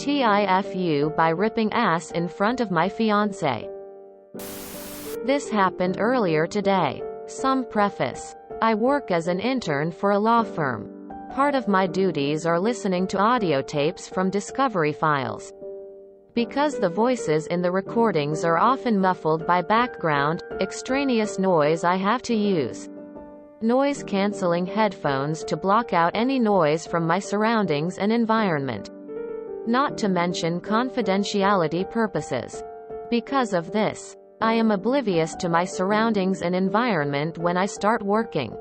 TIFU by ripping ass in front of my fiancé. This happened earlier today. Some preface. I work as an intern for a law firm. Part of my duties are listening to audio tapes from discovery files. Because the voices in the recordings are often muffled by background, extraneous noise, I have to use noise-canceling headphones to block out any noise from my surroundings and environment. Not to mention confidentiality purposes. Because of this, I am oblivious to my surroundings and environment when I start working.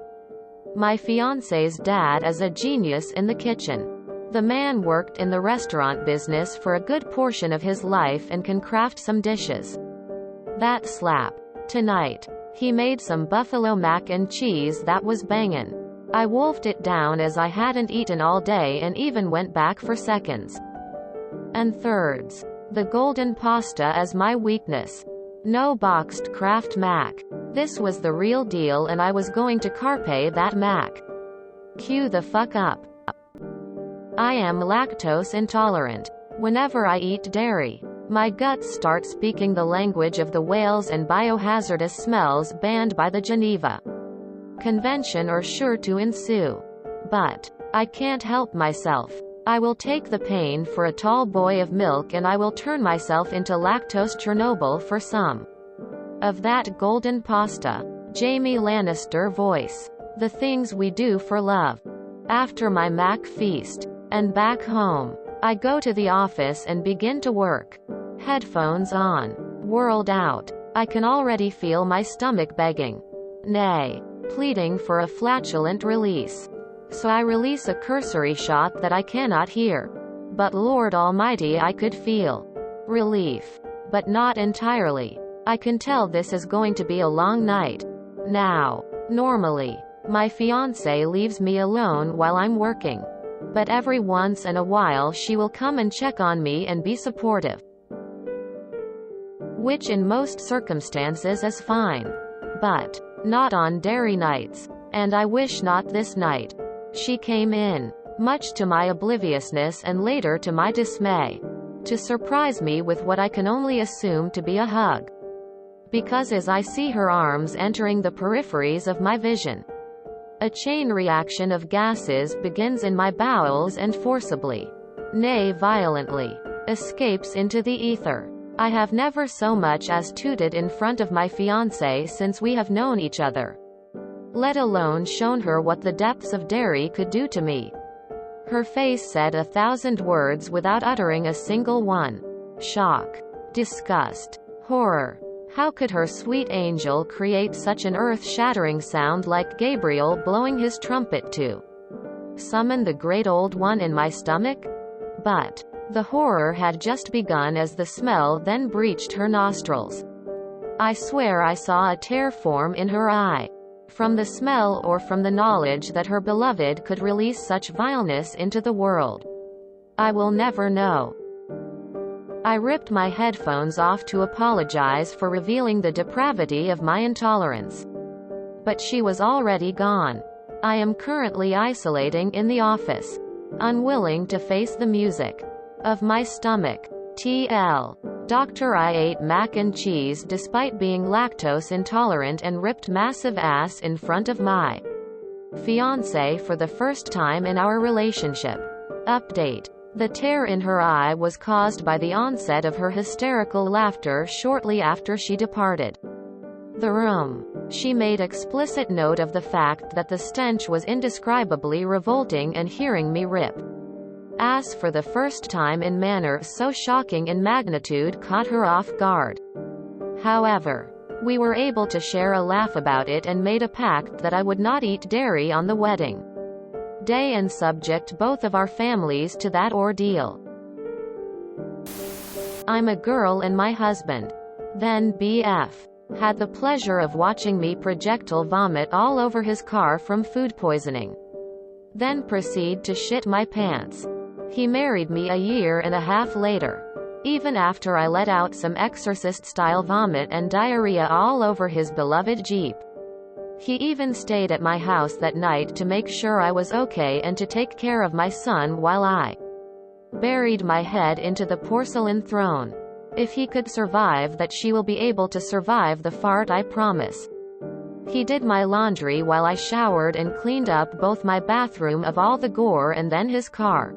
My fiancé's dad is a genius in the kitchen. The man worked in the restaurant business for a good portion of his life and can craft some dishes that slap. Tonight, he made some buffalo mac and cheese that was bangin'. I wolfed it down as I hadn't eaten all day and even went back for seconds and thirds. The golden pasta is my weakness. No boxed Kraft mac. This was the real deal and I was going to carpe that mac. Cue the fuck up. I am lactose intolerant. Whenever I eat dairy, my guts start speaking the language of the whales and biohazardous smells banned by the Geneva Convention are sure to ensue. But I can't help myself. I will take the pain for a tall boy of milk and I will turn myself into lactose Chernobyl for some of that golden pasta. Jamie Lannister voice. The things we do for love. After my mac feast. And back home, I go to the office and begin to work. Headphones on. World out. I can already feel my stomach begging. Nay, pleading for a flatulent release. So I release a cursory shot that I cannot hear. But Lord Almighty, I could feel relief. But not entirely. I can tell this is going to be a long night. Now, normally, my fiancé leaves me alone while I'm working. But every once in a while she will come and check on me and be supportive. Which in most circumstances is fine. But not on dairy nights. And I wish not this night. She came in, much to my obliviousness and later to my dismay, to surprise me with what I can only assume to be a hug. Because as I see her arms entering the peripheries of my vision, a chain reaction of gases begins in my bowels and forcibly, nay violently, escapes into the ether. I have never so much as tooted in front of my fiancé since we have known each other. Let alone shown her what the depths of dairy could do to me. Her face said 1,000 words without uttering a single one. Shock. Disgust. Horror. How could her sweet angel create such an earth-shattering sound like Gabriel blowing his trumpet to summon the great old one in my stomach? But the horror had just begun as the smell then breached her nostrils. I swear I saw a tear form in her eye. From the smell or from the knowledge that her beloved could release such vileness into the world. I will never know. I ripped my headphones off to apologize for revealing the depravity of my intolerance. But she was already gone. I am currently isolating in the office, unwilling to face the music of my stomach. TL. Doctor, I ate mac and cheese despite being lactose intolerant and ripped massive ass in front of my fiancé for the first time in our relationship. Update. The tear in her eye was caused by the onset of her hysterical laughter shortly after she departed the room. She made explicit note of the fact that the stench was indescribably revolting and hearing me rip ass for the first time in manner so shocking in magnitude caught her off guard. However, we were able to share a laugh about it and made a pact that I would not eat dairy on the wedding day and subject both of our families to that ordeal. I'm a girl and my husband, then BF, had the pleasure of watching me projectile vomit all over his car from food poisoning. Then proceed to shit my pants. He married me a year and a half later. Even after I let out some exorcist-style vomit and diarrhea all over his beloved Jeep. He even stayed at my house that night to make sure I was okay and to take care of my son while I Buried my head into the porcelain throne. If he could survive that, she will be able to survive the fart, I promise. He did my laundry while I showered and cleaned up both my bathroom of all the gore and then his car.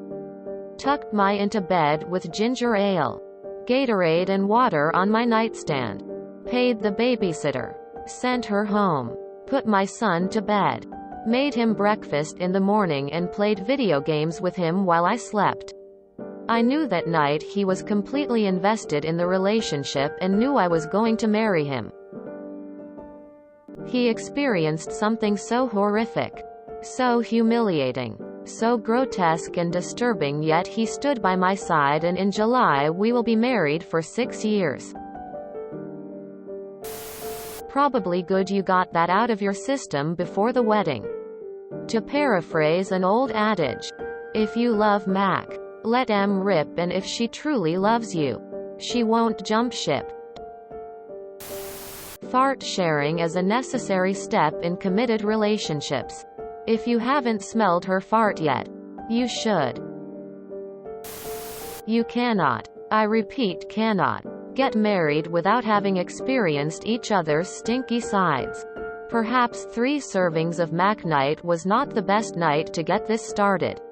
Tucked my into bed with ginger ale, Gatorade and water on my nightstand. Paid the babysitter. Sent her home. Put my son to bed. Made him breakfast in the morning and played video games with him while I slept. I knew that night he was completely invested in the relationship and knew I was going to marry him. He experienced something so horrific, so humiliating, so grotesque and disturbing, yet he stood by my side, and in July we will be married for 6 years. Probably good you got that out of your system before the wedding. To paraphrase an old adage, if you love Mac, let M rip, and if she truly loves you, she won't jump ship. Fart sharing is a necessary step in committed relationships. If you haven't smelled her fart yet, you should. You cannot, I repeat cannot, get married without having experienced each other's stinky sides. Perhaps 3 servings of Mac night was not the best night to get this started.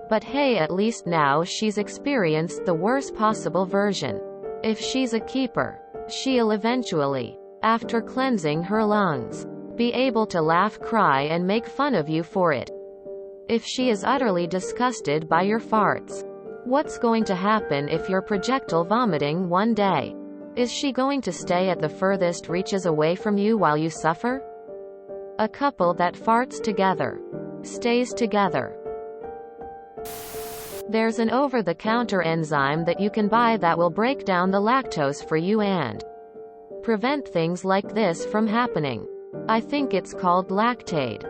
But hey, at least now she's experienced the worst possible version. If she's a keeper, she'll eventually, after cleansing her lungs, be able to laugh, cry and make fun of you for it. If she is utterly disgusted by your farts, what's going to happen if you're projectile vomiting one day? Is she going to stay at the furthest reaches away from you while you suffer? A couple that farts together stays together. There's an over-the-counter enzyme that you can buy that will break down the lactose for you and prevent things like this from happening. I think it's called Lactaid.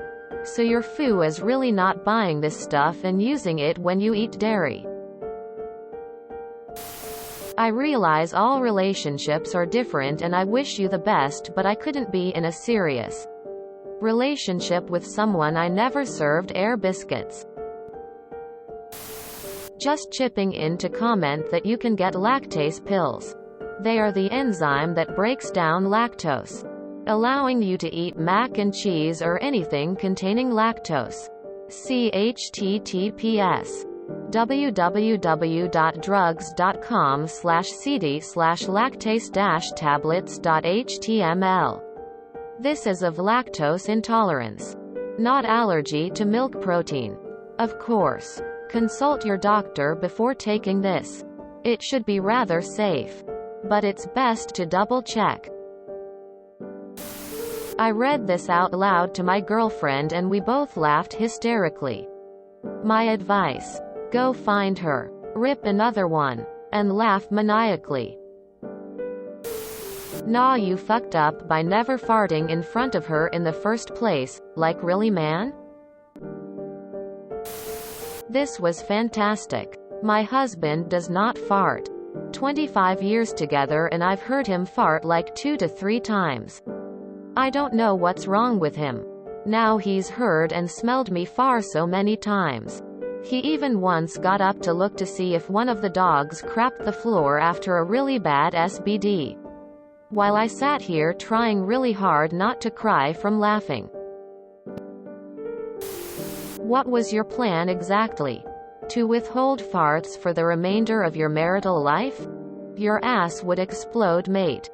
So your foo is really not buying this stuff and using it when you eat dairy. I realize all relationships are different and I wish you the best, but I couldn't be in a serious relationship with someone I never served air biscuits. Just chipping in to comment that you can get lactase pills. They are the enzyme that breaks down lactose, allowing you to eat mac and cheese or anything containing lactose. See https www.drugs.com/cd/lactase-tablets.html. This is of lactose intolerance, not allergy to milk protein. Of course, consult your doctor before taking this. It should be rather safe, but it's best to double check. I read this out loud to my girlfriend and we both laughed hysterically. My advice: go find her, rip another one, and laugh maniacally. Nah, you fucked up by never farting in front of her in the first place, like really, man? This was fantastic. My husband does not fart. 25 years together and I've heard him fart like 2 to 3 times. I don't know what's wrong with him. Now he's heard and smelled me far so many times. He even once got up to look to see if one of the dogs crapped the floor after a really bad SBD. While I sat here trying really hard not to cry from laughing. What was your plan exactly? To withhold farts for the remainder of your marital life? Your ass would explode, mate.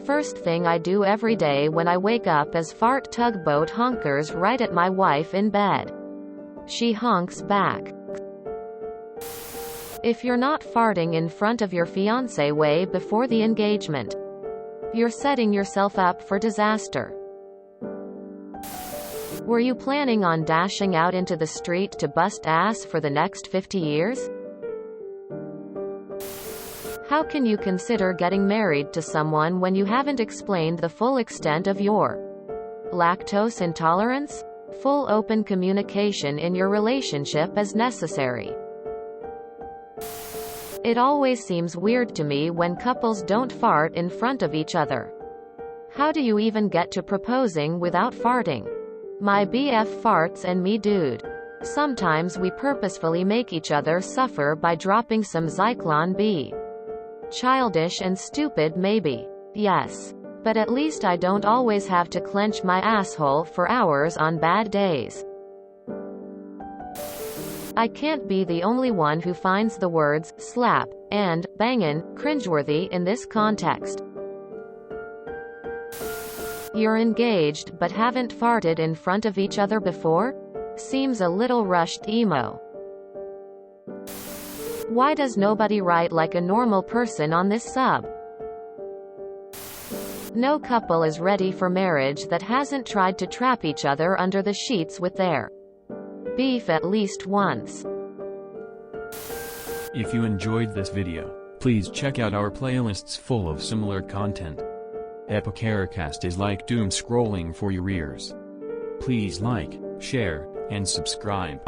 First thing I do every day when I wake up is fart tugboat honkers right at my wife in bed. She honks back. If you're not farting in front of your fiancé way before the engagement, you're setting yourself up for disaster. Were you planning on dashing out into the street to bust ass for the next 50 years? How can you consider getting married to someone when you haven't explained the full extent of your lactose intolerance? Full open communication in your relationship is necessary. It always seems weird to me when couples don't fart in front of each other. How do you even get to proposing without farting? My BF farts and me, dude. Sometimes we purposefully make each other suffer by dropping some Zyklon B. Childish and stupid maybe. Yes. But at least I don't always have to clench my asshole for hours on bad days. I can't be the only one who finds the words slap and bangin' cringeworthy in this context. You're engaged but haven't farted in front of each other before? Seems a little rushed emo. Why does nobody write like a normal person on this sub? No couple is ready for marriage that hasn't tried to trap each other under the sheets with their beef at least once. If you enjoyed this video, please check out our playlists full of similar content. Epicaricast is like doom scrolling for your ears. Please like, share, and subscribe.